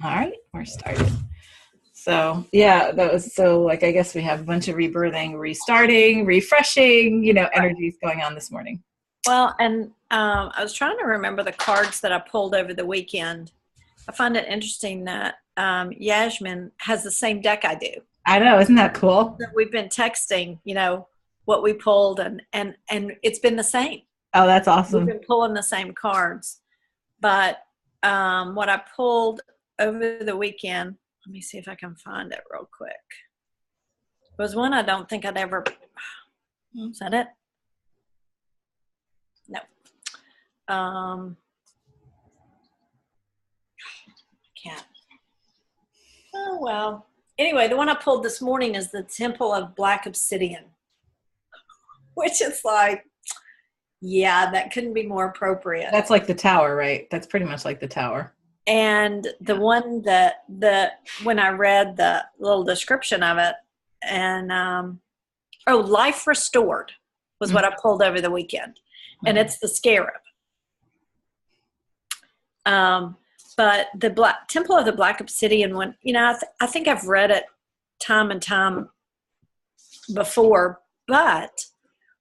All right, we're started. So yeah, that was so like I guess we have a bunch of rebirthing, restarting, refreshing, energies going on this morning. Well, and I was trying to remember the cards that I pulled over the weekend. I find it interesting that Yasmin has the same deck I do. I know, isn't that cool? So we've been texting, what we pulled, and it's been the same. Oh, that's We've awesome. been pulling the same cards. But what I pulled over the weekend, let me see if I can find it real quick. It was one I don't think I'd ever. Is that it? No. I can't. Oh, well. Anyway, the one I pulled this morning is the Temple of Black Obsidian, which is like, yeah, that couldn't be more appropriate. That's like the tower, right? That's pretty much like the tower. And the one that when I read the little description of it, and Life Restored was what I pulled over the weekend, and it's the scarab. But the Temple of the Black Obsidian one, I think I've read it time and time before, but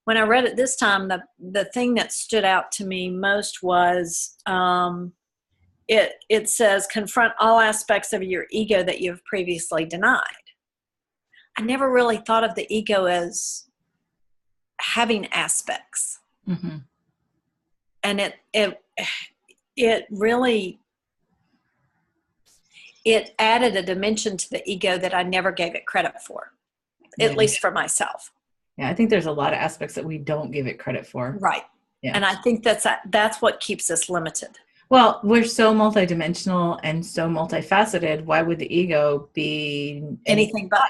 when I read it this time, the thing that stood out to me most was it says, confront all aspects of your ego that you've previously denied. I never really thought of the ego as having aspects. Mm-hmm. And it really, it added a dimension to the ego that I never gave it credit for, at least for myself. Yeah, I think there's a lot of aspects that we don't give it credit for. Right. Yeah. And I think that's what keeps us limited. Well, we're so multidimensional and so multifaceted. Why would the ego be anything but?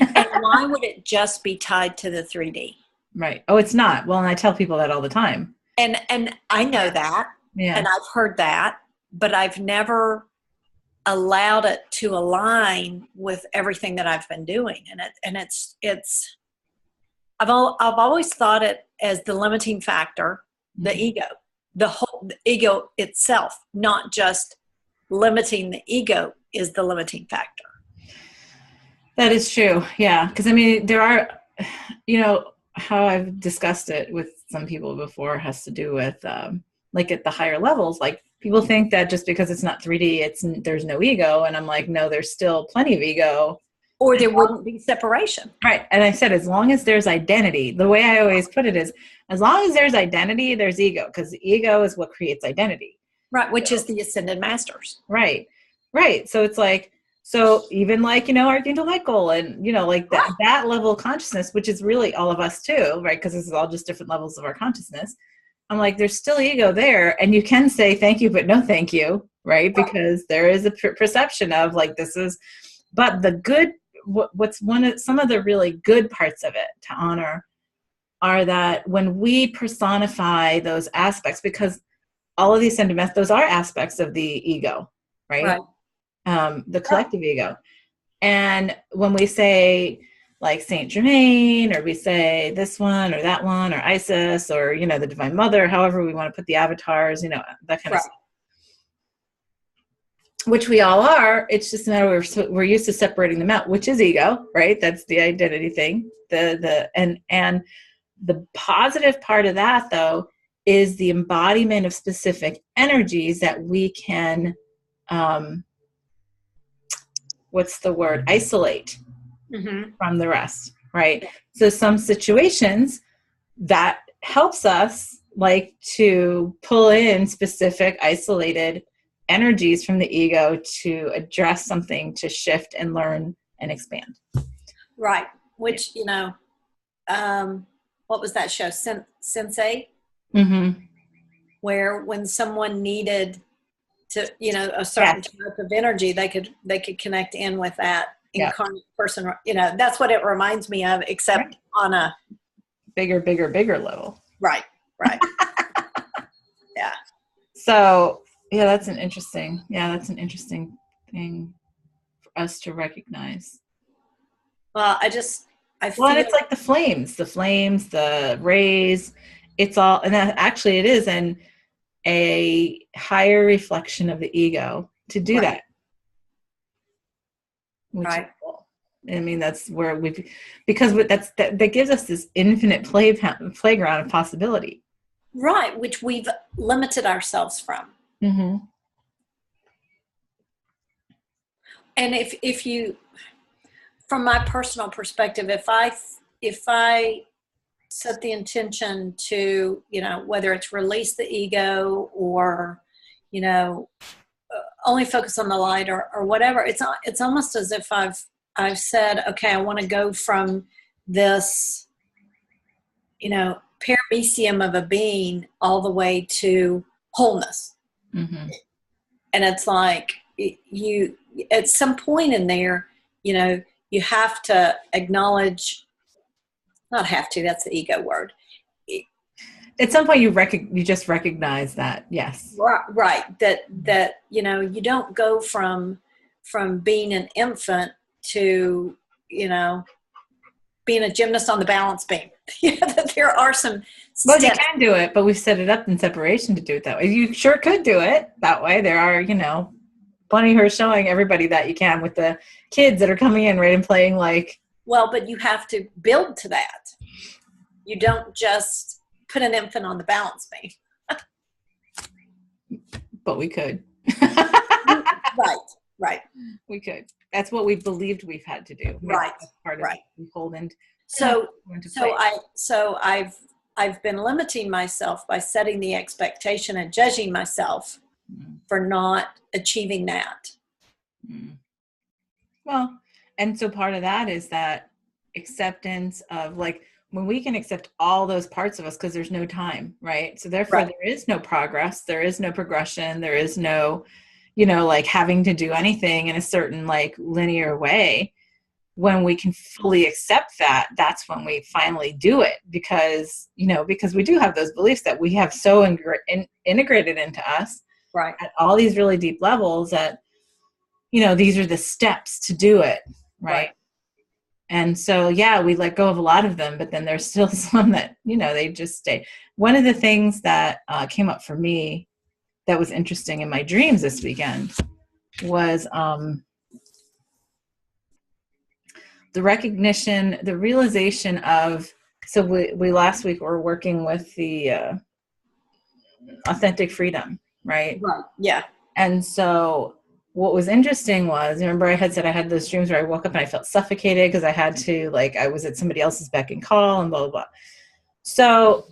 And why would it just be tied to the 3D? Right. Oh, it's not. Well, and I tell people that all the time. And I know that. Yeah. And I've heard that, but I've never allowed it to align with everything that I've been doing. And it's I've always thought it as the limiting factor, the ego, the ego itself, not just limiting the ego is the limiting factor. That is true. Yeah. Because I mean, there are, how I've discussed it with some people before has to do with like at the higher levels, like people think that just because it's not 3D, there's no ego. And I'm like, no, there's still plenty of ego. Or there wouldn't be separation. Right. And I said, as long as there's identity, the way I always put it is, as long as there's identity, there's ego, because the ego is what creates identity. Right. Which is the ascended masters. Right. Right. So it's like, so even like, Archangel Michael and, like that level of consciousness, which is really all of us too, right? Because this is all just different levels of our consciousness. I'm like, there's still ego there. And you can say thank you, but no thank you. Right. Because there is a perception of like, but the good, some of the really good parts of it to honor are that when we personify those aspects, because all of these sentiments, those are aspects of the ego, right? The collective ego. And when we say like Saint Germain, or we say this one or that one, or Isis, or, the Divine Mother, however we want to put the avatars, that kind of stuff. Which we all are. It's just a matter we're used to separating them out, which is ego, right? That's the identity thing. And the positive part of that, though, is the embodiment of specific energies that we can, isolate from the rest, right? So some situations that helps us like to pull in specific isolated energies from the ego to address something, to shift and learn and expand. Right. Which, what was that show? Sensei? Mm-hmm. Where when someone needed to, a certain type of energy, they could connect in with that incarnate person. That's what it reminds me of, except on a bigger level. Right. Yeah. So yeah, that's an interesting thing for us to recognize. Well, I feel it's like the flames, the rays, it's all, and that actually it is a higher reflection of the ego to do that. which right. is cool. I mean, that's where because that gives us this infinite playground of possibility. Right, which we've limited ourselves from. Mm-hmm. And if you, from my personal perspective, if I set the intention to, whether it's release the ego or, only focus on the light or whatever, it's almost as if I've said, okay, I want to go from this, paramecium of a being all the way to wholeness. Mm-hmm. And it's like you, at some point in there, you have to acknowledge, not have to, that's the ego word. At some point you just recognize that, yes. Right. That, you don't go from being an infant to, being a gymnast on the balance beam. That there are some Well, steps. you can do it, but we've set it up in separation to do it that way. You sure could do it that way. There are, plenty of her showing everybody that you can with the kids that are coming in, right, and playing like. Well, but you have to build to that. You don't just put an infant on the balance beam. But we could. Right. We could. That's what we believed we've had to do. Right. That's part of right. Emboldened. So I've been limiting myself by setting the expectation and judging myself for not achieving that. Well, and so part of that is that acceptance of, like, when we can accept all those parts of us, because there's no time, right? So therefore there is no progress, there is no progression, there is no, like having to do anything in a certain like linear way. When we can fully accept that, that's when we finally do it, because we do have those beliefs that we have so integrated into us, right, at all these really deep levels, that these are the steps to do it, right? And so we let go of a lot of them, but then there's still some that they just stay. One of the things that came up for me that was interesting in my dreams this weekend was the recognition, the realization of, so we last week were working with the authentic freedom, right? Right. Yeah. And so what was interesting was, remember I had said I had those dreams where I woke up and I felt suffocated because I had to, like, I was at somebody else's beck and call and blah, blah, blah. So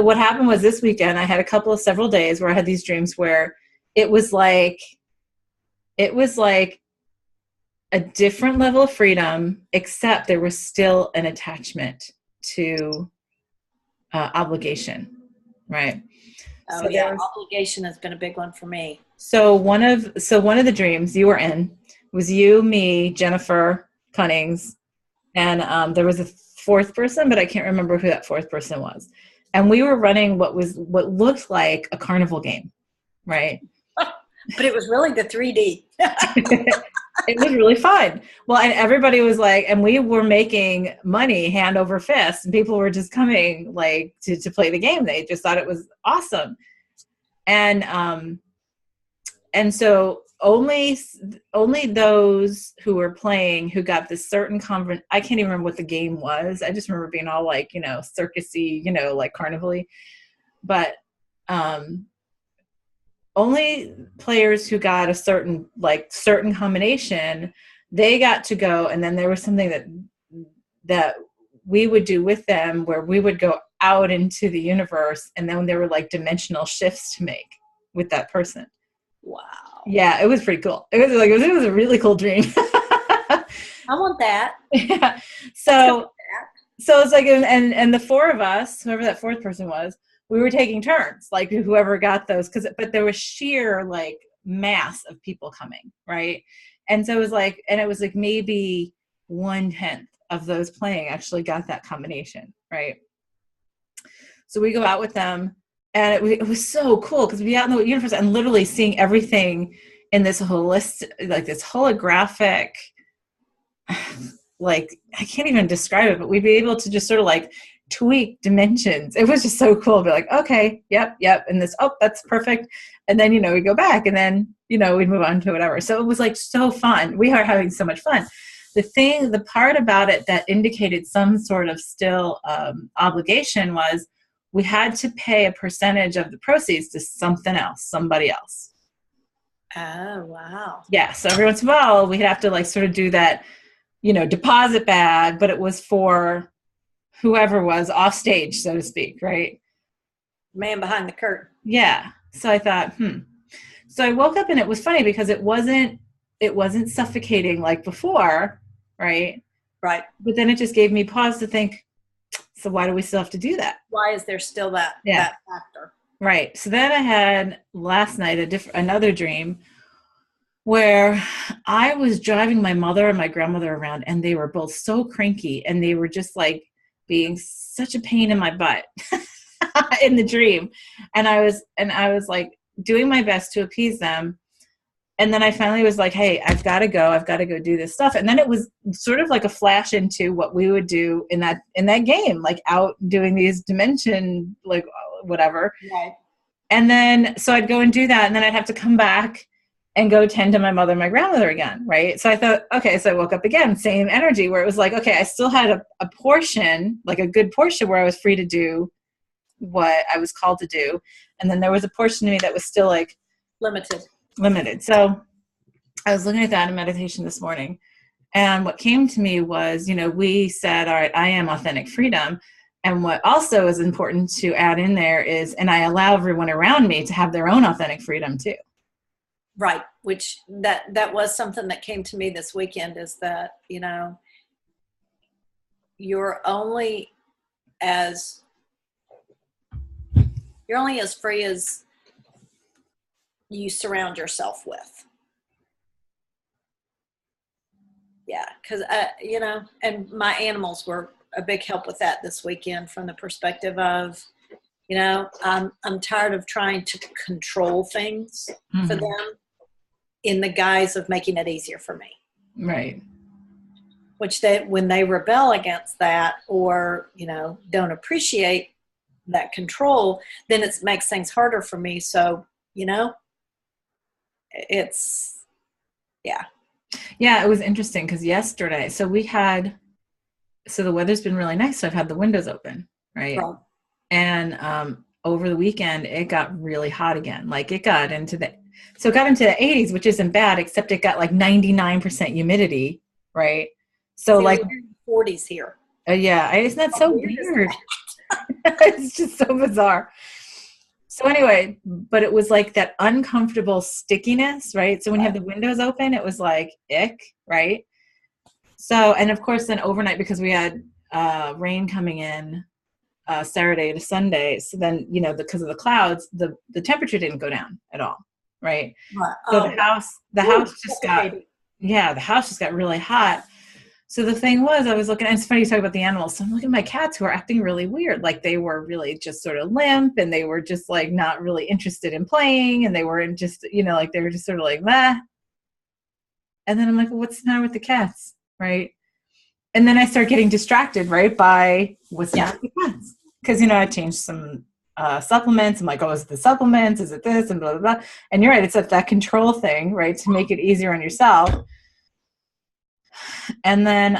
what happened was this weekend, I had several days where I had these dreams where it was like a different level of freedom, except there was still an attachment to obligation, right? Oh, so yeah, obligation has been a big one for me. So one of the dreams you were in was you, me, Jennifer Cunnings, and there was a fourth person, but I can't remember who that fourth person was. And we were running what looked like a carnival game, right? But it was really the 3D. It was really fun. Well, and everybody was like, and we were making money hand over fist, and people were just coming like to play the game. They just thought it was awesome. And so only those who were playing, who got this certain I can't even remember what the game was. I just remember being all like, circusy, like carnival-y. But only players who got a certain combination, they got to go. And then there was something that we would do with them where we would go out into the universe, and then there were like dimensional shifts to make with that person. Wow. Yeah, it was pretty cool. It was a really cool dream. I want that. Yeah. So it's like, and the four of us, whoever that fourth person was, we were taking turns, like whoever got those, but there was sheer like mass of people coming, right? And so it was like maybe 1/10 of those playing actually got that combination, right? So we go out with them, and it was so cool because we'd be out in the universe and literally seeing everything in this holistic, like this holographic, like I can't even describe it, but we'd be able to just sort of like tweak dimensions. It was just so cool to be like, okay, yep. And this, oh, that's perfect. And then, we go back and then, we'd move on to whatever. So it was like so fun. We are having so much fun. The part about it that indicated some sort of still obligation was we had to pay a percentage of the proceeds to somebody else. Oh, wow. Yeah. So every once in a while we'd have to like sort of do that, deposit bag, but it was for whoever was off stage, so to speak. Right. Man behind the curtain. Yeah. So I thought, So I woke up and it was funny because it wasn't suffocating like before. Right. Right. But then it just gave me pause to think, so why do we still have to do that? Why is there still that factor? Right. So then I had last night another dream where I was driving my mother and my grandmother around, and they were both so cranky, and they were just like being such a pain in my butt in the dream. And I was like doing my best to appease them. And then I finally was like, hey, I've got to go do this stuff. And then it was sort of like a flash into what we would do in that game, like out doing these dimension, like whatever. Right. And then, so I'd go and do that. And then I'd have to come back and go tend to my mother and my grandmother again. Right. So I thought, okay, so I woke up again, same energy where it was like, okay, I still had a portion, like a good portion where I was free to do what I was called to do. And then there was a portion of me that was still like limited. So I was looking at that in meditation this morning, and what came to me was, we said, all right, I am authentic freedom. And what also is important to add in there is, and I allow everyone around me to have their own authentic freedom too. Right. Which that was something that came to me this weekend, is that, you're only as free as you surround yourself with. Yeah. Cause, and my animals were a big help with that this weekend, from the perspective of, I'm tired of trying to control things for them in the guise of making it easier for me. Right. Which when they rebel against that, or, don't appreciate that control, then it makes things harder for me. So, it's, yeah. Yeah, it was interesting because yesterday, so the weather's been really nice. So I've had the windows open, right? And over the weekend, it got really hot again. Like it got into the 80s, which isn't bad, except it got like 99% humidity, right? So like 40s here. Yeah, isn't that so weird? It's just so bizarre. So anyway, but it was like that uncomfortable stickiness, right? So when you have the windows open, it was like ick, right? So, and of course then overnight, because we had rain coming in Saturday to Sunday, so then, because of the clouds, the temperature didn't go down at all, right? So the house just got really hot. So the thing was, I was looking, and it's funny you talk about the animals. So I'm looking at my cats who are acting really weird. Like they were really just sort of limp, and they were just like not really interested in playing. And they were just, like they were just sort of like, meh. And then I'm like, well, what's the matter with the cats? Right. And then I start getting distracted, right, by what's the matter with the cats. Because, I changed some supplements. I'm like, oh, is it the supplements? Is it this? And blah, blah, blah. And you're right. It's that control thing, right, to make it easier on yourself. And then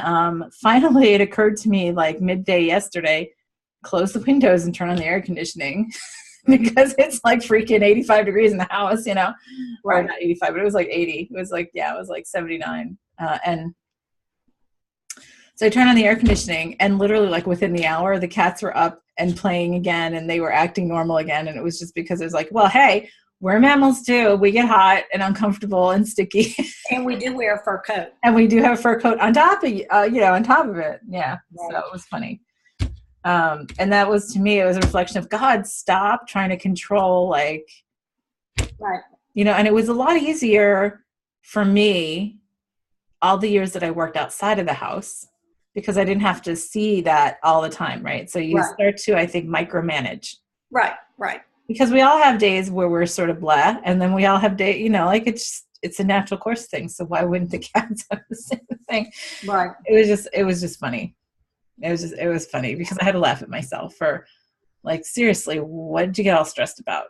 finally it occurred to me like midday yesterday, close the windows and turn on the air conditioning because it's like freaking 85 degrees in the house, Or not 85, but it was like 80. It was like, it was like 79. And so I turned on the air conditioning, and literally like within the hour, the cats were up and playing again, and they were acting normal again. And it was just because it was like, well, hey, we're mammals too. We get hot and uncomfortable and sticky. And we do wear a fur coat. And we do have a fur coat on top of on top of it. Yeah. Right. So it was funny. And that was, to me, it was a reflection of, God, stop trying to control, like, right. And it was a lot easier for me all the years that I worked outside of the house, because I didn't have to see that all the time. Right. So you start to, I think, micromanage. Right. Because we all have days where we're sort of blah, and then we all have days, like it's a natural course thing. So why wouldn't the cats have the same thing? Right. It was just funny. it was funny because I had to laugh at myself for like, seriously, what did you get all stressed about?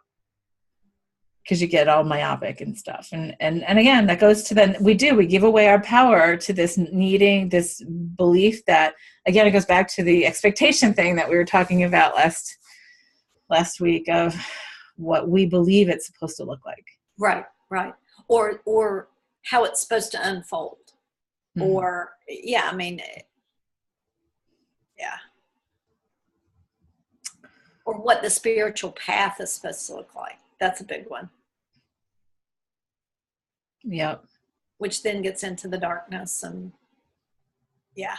Because you get all myopic and stuff. And again, that goes to then we give away our power to this needing, this belief that, again, it goes back to the expectation thing that we were talking about last week of what we believe it's supposed to look like. Right. Or how it's supposed to unfold. Mm-hmm. Or, yeah, I mean, yeah. Or what the spiritual path is supposed to look like. That's a big one. Yep. Which then gets into the darkness and yeah.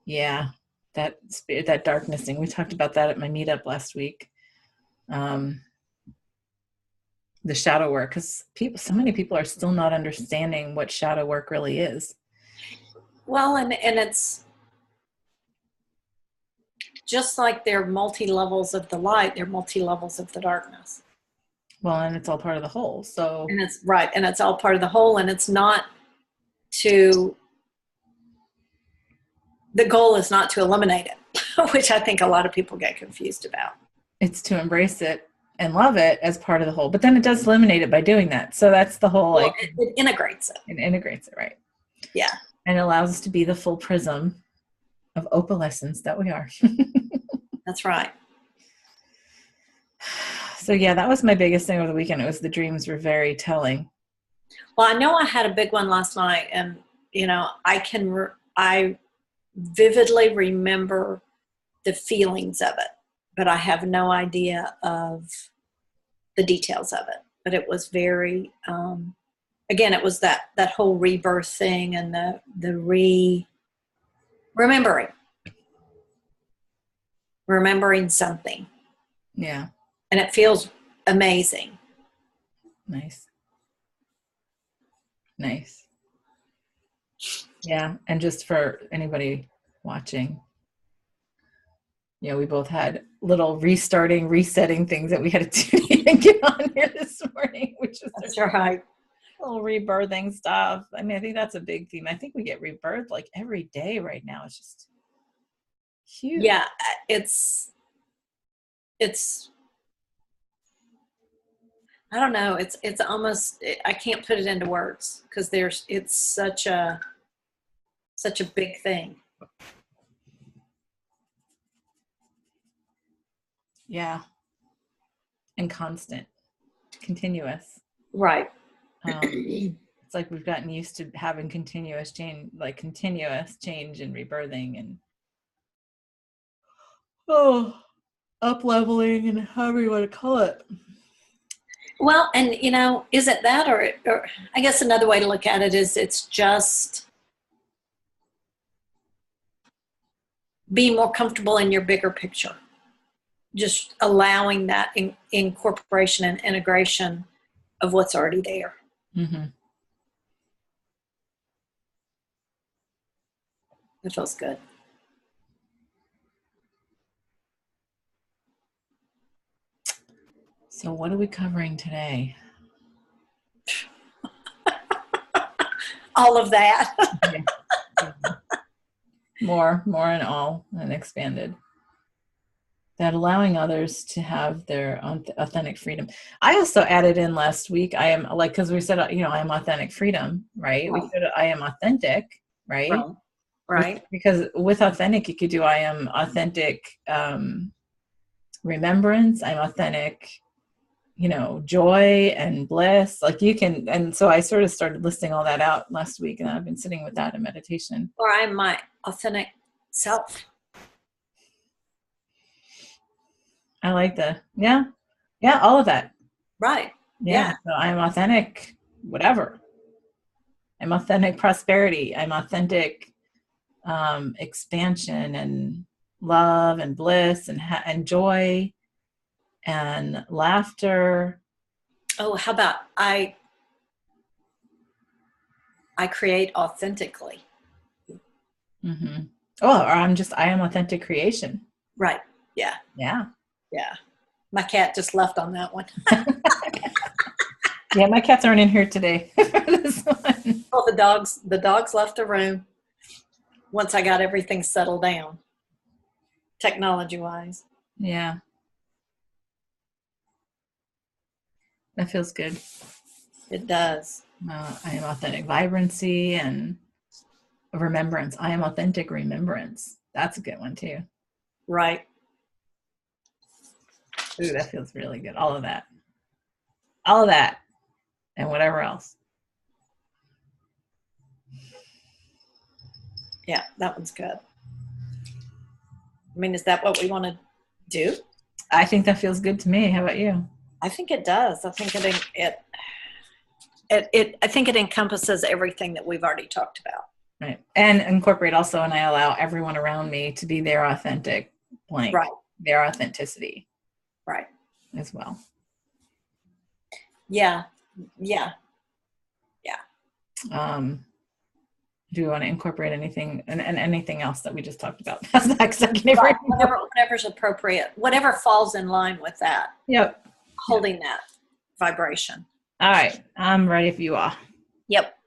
Yeah. That spirit, that darkness thing. We talked about that at my meetup last week. The shadow work, because so many people are still not understanding what shadow work really is. Well, and it's just like there are multi-levels of the light, there are multi-levels of the darkness. Well, and it's all part of the whole. So, and it's right, and it's all part of the whole, and it's not to. The goal is not to eliminate it, which I think a lot of people get confused about. It's to embrace it and love it as part of the whole, but then it does eliminate it by doing that. So that's the whole, like, it integrates it. It integrates it, right? Yeah. And it allows us to be the full prism of opalescence that we are. That's right. So yeah, that was my biggest thing over the weekend. It was the dreams were very telling. Well, I know I had a big one last night, and I vividly remember the feelings of it, but I have no idea of the details of it. But it was very, again, it was that whole rebirth thing and the remembering something. Yeah. And it feels amazing. Nice. Yeah. And just for anybody watching, we both had little resetting things that we had to do and get on here this morning, which is that's right. Little rebirthing stuff. I mean, I think that's a big theme. I think we get rebirthed like every day right now. It's just huge. Yeah, it's I don't know. It's almost, I can't put it into words because it's such a big thing. Yeah. And constant, continuous. Right. It's like we've gotten used to having continuous change and rebirthing and up leveling and however you want to call it. Well, and is it that, or I guess another way to look at it is it's just being more comfortable in your bigger picture, just allowing that incorporation and integration of what's already there. Mm-hmm. It feels good. So what are we covering today? All of that. Yeah. More and all and expanded. That allowing others to have their own authentic freedom. I also added in last week, I am like, because we said, I am authentic freedom, right? We said I am authentic, right? Right. Because with authentic, you could do I am authentic remembrance. I'm authentic, joy and bliss. Like you can, and so I sort of started listing all that out last week, and I've been sitting with that in meditation. Or I'm my authentic self. I like all of that. Right. Yeah. So I'm authentic, whatever. I'm authentic prosperity. I'm authentic expansion and love and bliss and joy and laughter. Oh, how about I create authentically. Mm-hmm. Oh, or I am authentic creation. Right. Yeah. Yeah. Yeah. My cat just left on that one. Yeah, my cats aren't in here today for this one. Well, the dogs left the room once I got everything settled down, technology wise. Yeah, that feels good. It does. I am authentic vibrancy and remembrance. I am authentic remembrance. That's a good one too. Right. Ooh, that feels really good. All of that. All of that. And whatever else. Yeah, that one's good. I mean, is that what we want to do? I think that feels good to me. How about you? I think it does. I think I think it encompasses everything that we've already talked about. Right. And incorporate also, and I allow everyone around me to be their authentic blank, Right. their authenticity. Right. As well. Yeah. Yeah. Do you want to incorporate anything and anything else that we just talked about? That's next. I can't right. Whatever's appropriate, whatever falls in line with that. Yep. Holding that vibration. All right. I'm ready if you are. Yep.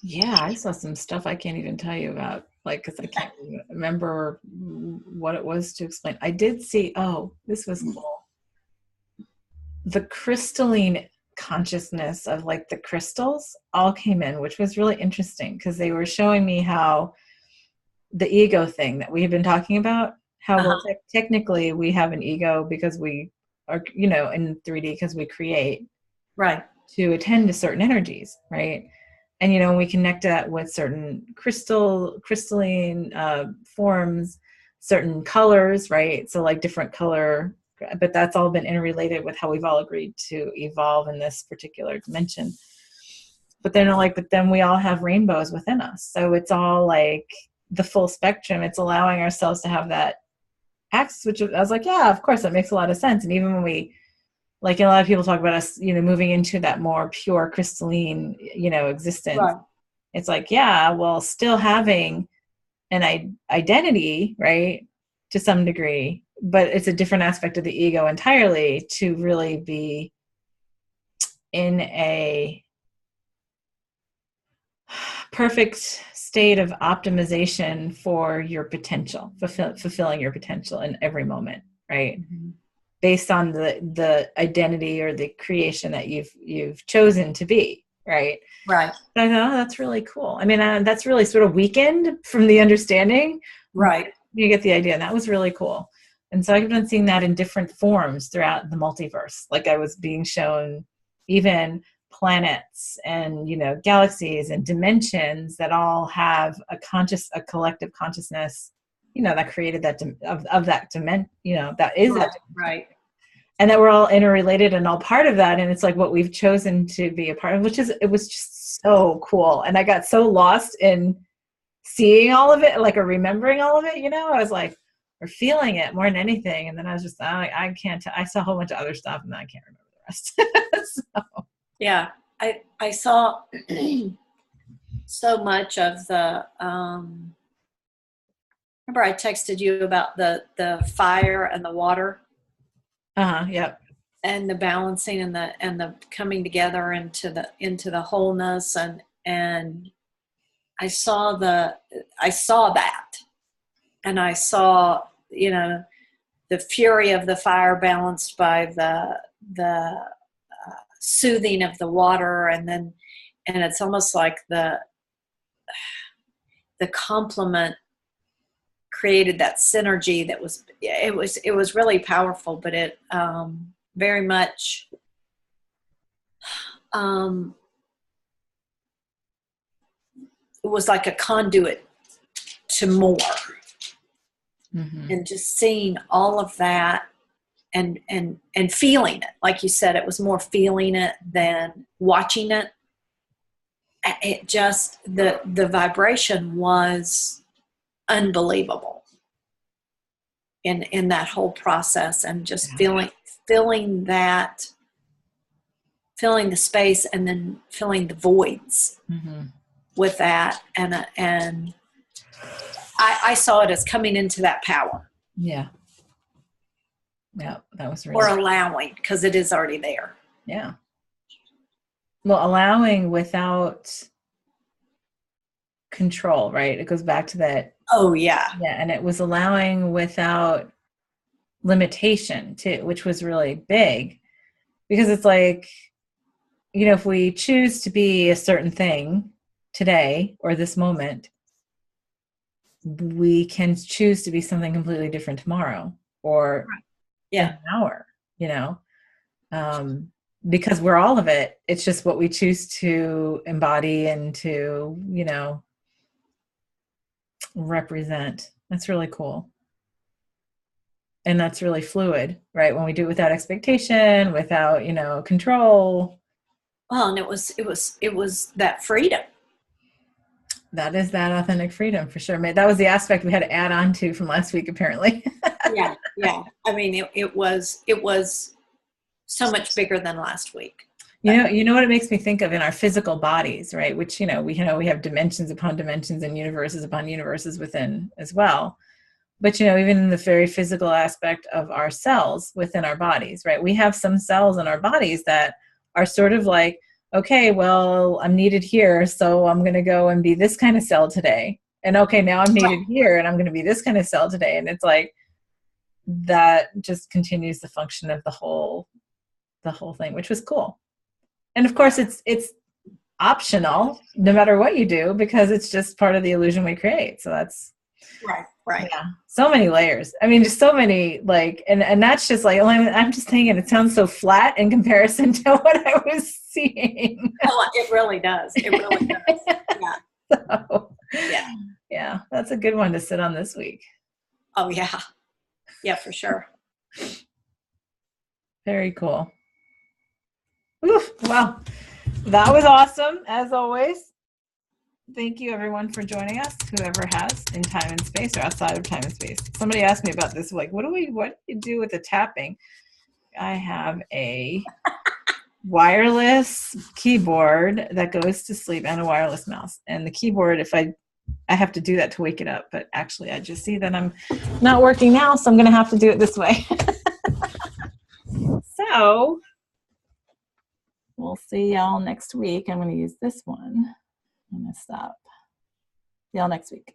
Yeah, I saw some stuff I can't even tell you about, like, because I can't remember what it was to explain. I did see, oh, this was cool. The crystalline consciousness of like the crystals all came in, which was really interesting because they were showing me how the ego thing that we have been talking about, how well technically we have an ego because we are, you know, in 3D because we create. Right. To attend to certain energies, right? And you know, we connect that with certain crystalline forms, certain colors, right? So like different color, but that's all been interrelated with how we've all agreed to evolve in this particular dimension. But then we all have rainbows within us. So it's all like the full spectrum. It's allowing ourselves to have that access, which I was like, yeah, of course, that makes a lot of sense. And even when we, like a lot of people talk about us, you know, moving into that more pure crystalline, you know, existence. Right. It's like, yeah, well, still having an identity, right, to some degree, but it's a different aspect of the ego entirely to really be in a perfect state of optimization for your potential, fulfilling your potential in every moment, right? Mm-hmm. Based on the identity or the creation that you've chosen to be, right? Right. I know that's really cool. I mean, that's really sort of weakened from the understanding. Right. You get the idea. And that was really cool. And so I've been seeing that in different forms throughout the multiverse. Like I was being shown even planets and, you know, galaxies and dimensions that all have a collective consciousness, you know, that created that of that dimension, you know, that is right. Right. And that we're all interrelated and all part of that. And it's like what we've chosen to be a part of, it was just so cool. And I got so lost in seeing all of it, like, or remembering all of it, you know, I was like, or feeling it more than anything. And then I was just, I can't, I saw a whole bunch of other stuff and I can't remember the rest. So. Yeah. I saw so much of the, remember I texted you about the fire and the water. Yep. And the balancing and the coming together into the wholeness and I saw that, and I saw, you know, the fury of the fire balanced by the soothing of the water, and it's almost like the complement created that synergy that was really powerful, but it very much it was like a conduit to more. Mm-hmm. And just seeing all of that and feeling it, like you said, it was more feeling it than watching it. It just, the vibration was unbelievable in that whole process, and just feeling that, filling the space and then filling the voids with that. And I saw it as coming into that power. Yeah. Yeah. That was really. Or allowing, because it is already there. Yeah. Well, allowing without control, right? It goes back to that. Oh, yeah. Yeah. And it was allowing without limitation too, which was really big, because it's like, you know, if we choose to be a certain thing today or this moment, we can choose to be something completely different tomorrow or in an hour, you know, because we're all of it. It's just what we choose to embody and to, you know, represent. That's really cool. And that's really fluid, right? When we do it without expectation, without, you know, control. Well, and it was that freedom. That is that authentic freedom for sure. That was the aspect we had to add on to from last week, apparently. Yeah. I mean, it was so much bigger than last week. You know what it makes me think of in our physical bodies, right? Which, you know, we have dimensions upon dimensions and universes upon universes within as well. But, you know, even in the very physical aspect of our cells within our bodies, right? We have some cells in our bodies that are sort of like, okay, well, I'm needed here, so I'm going to go and be this kind of cell today. And okay, now I'm needed here and I'm going to be this kind of cell today. And it's like, that just continues the function of the whole thing, which was cool. And of course it's optional no matter what you do, because it's just part of the illusion we create. So that's right. Yeah. So many layers. I mean, just so many, like, and that's just like, I'm just thinking it sounds so flat in comparison to what I was seeing. Oh, it really does. It really does. Yeah. So, yeah, that's a good one to sit on this week. Oh yeah. Yeah, for sure. Very cool. Oof, well, that was awesome as always. Thank you everyone for joining us, whoever has, in time and space or outside of time and space. Somebody asked me about this, like, what do you do with the tapping? I have a wireless keyboard that goes to sleep and a wireless mouse. And the keyboard, if I have to do that to wake it up, but actually I just see that I'm not working now, so I'm going to have to do it this way. So we'll see y'all next week. I'm going to use this one. I'm going to stop. See y'all next week.